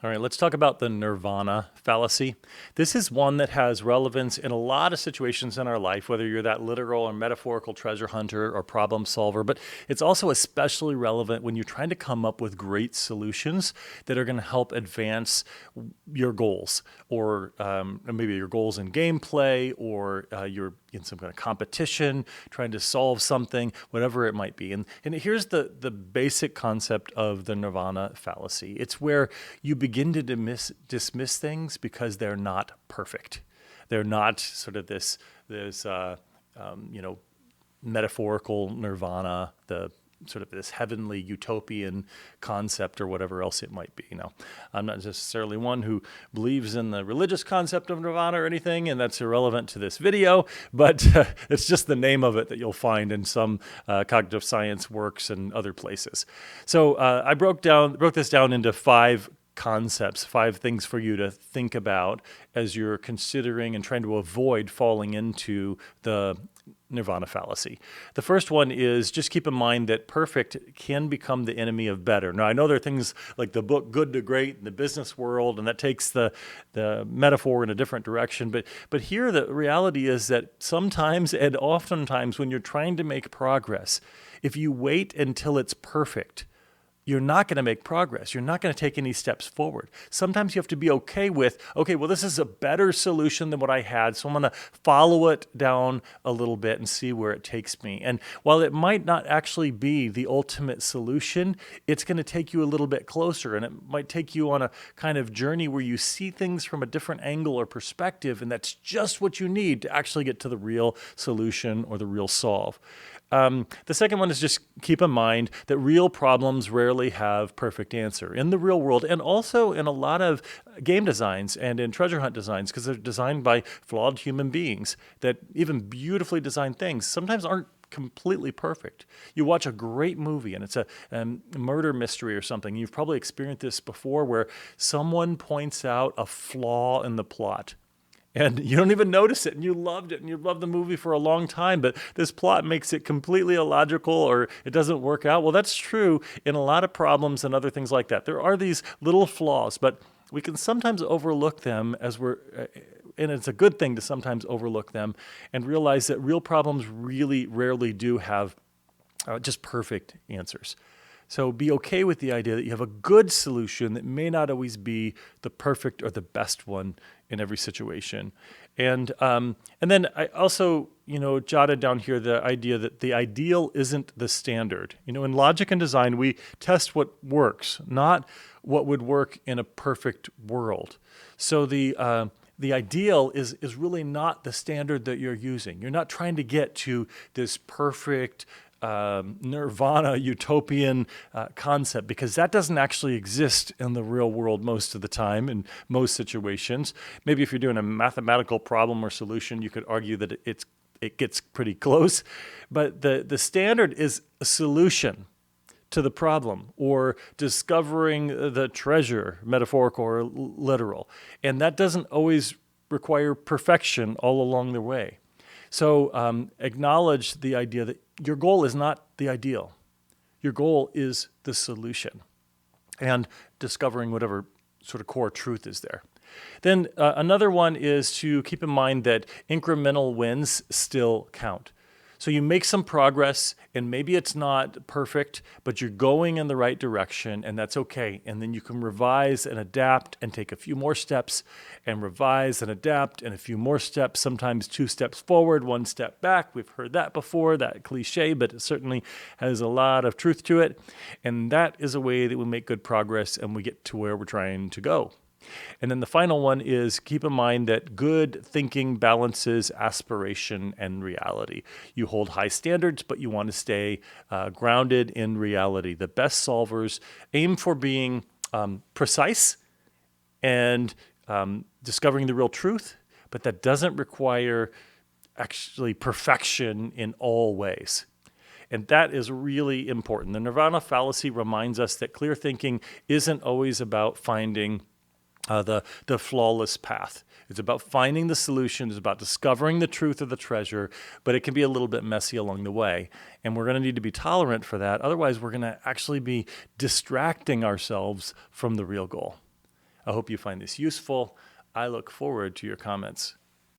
All right, let's talk about the Nirvana fallacy. This is one that has relevance in a lot of situations in our life, whether you're that literal or metaphorical treasure hunter or problem solver, but it's also especially relevant when you're trying to come up with great solutions that are going to help advance your goals, or maybe your goals in gameplay, or you're in some kind of competition, trying to solve something, whatever it might be. And here's the basic concept of the Nirvana fallacy. It's where you begin to dismiss things because they're not perfect. They're not sort of this metaphorical nirvana, the sort of this heavenly utopian concept or whatever else it might be. I'm not necessarily one who believes in the religious concept of nirvana or anything, and that's irrelevant to this video, but it's just the name of it that you'll find in some cognitive science works and other places. So I broke this down into 5 concepts, 5 things for you to think about as you're considering and trying to avoid falling into the Nirvana fallacy. The first one is just keep in mind that perfect can become the enemy of better. Now, I know there are things like the book Good to Great in the business world, and that takes the metaphor in a different direction. But here the reality is that sometimes and oftentimes when you're trying to make progress, if you wait until it's perfect, you're not going to make progress. You're not going to take any steps forward. Sometimes you have to be okay with, well, this is a better solution than what I had, so I'm going to follow it down a little bit and see where it takes me. And while it might not actually be the ultimate solution, it's going to take you a little bit closer, and it might take you on a kind of journey where you see things from a different angle or perspective, and that's just what you need to actually get to the real solution or the real solve. The second one is just keep in mind that real problems rarely have perfect answer in the real world, and also in a lot of game designs and in treasure hunt designs, because they're designed by flawed human beings that even beautifully designed things sometimes aren't completely perfect. You watch a great movie and it's a murder mystery or something. You've probably experienced this before where someone points out a flaw in the plot. And you don't even notice it, and you loved it, and you loved the movie for a long time, but this plot makes it completely illogical or it doesn't work out. Well, that's true in a lot of problems and other things like that. There are these little flaws, but we can sometimes overlook them and it's a good thing to sometimes overlook them and realize that real problems really rarely do have just perfect answers. So be okay with the idea that you have a good solution that may not always be the perfect or the best one in every situation. And then I also, jotted down here the idea that the ideal isn't the standard. In logic and design, we test what works, not what would work in a perfect world. So the ideal is really not the standard that you're using. You're not trying to get to this perfect nirvana utopian concept, because that doesn't actually exist in the real world most of the time in most situations. Maybe if you're doing a mathematical problem or solution, you could argue that it gets pretty close, but the standard is a solution to the problem or discovering the treasure, metaphorical or literal, and that doesn't always require perfection all along the way. So acknowledge the idea that your goal is not the ideal. Your goal is the solution and discovering whatever sort of core truth is there. Then another one is to keep in mind that incremental wins still count. So you make some progress, and maybe it's not perfect, but you're going in the right direction, and that's okay. And then you can revise and adapt and take a few more steps and revise and adapt and a few more steps, sometimes 2 steps forward, 1 step back. We've heard that before, that cliche, but it certainly has a lot of truth to it. And that is a way that we make good progress and we get to where we're trying to go. And then the final one is keep in mind that good thinking balances aspiration and reality. You hold high standards, but you want to stay grounded in reality. The best solvers aim for being precise and discovering the real truth, but that doesn't require actually perfection in all ways. And that is really important. The Nirvana fallacy reminds us that clear thinking isn't always about finding the flawless path. It's about finding the solution. It's about discovering the truth of the treasure, but it can be a little bit messy along the way. And we're going to need to be tolerant for that. Otherwise, we're going to actually be distracting ourselves from the real goal. I hope you find this useful. I look forward to your comments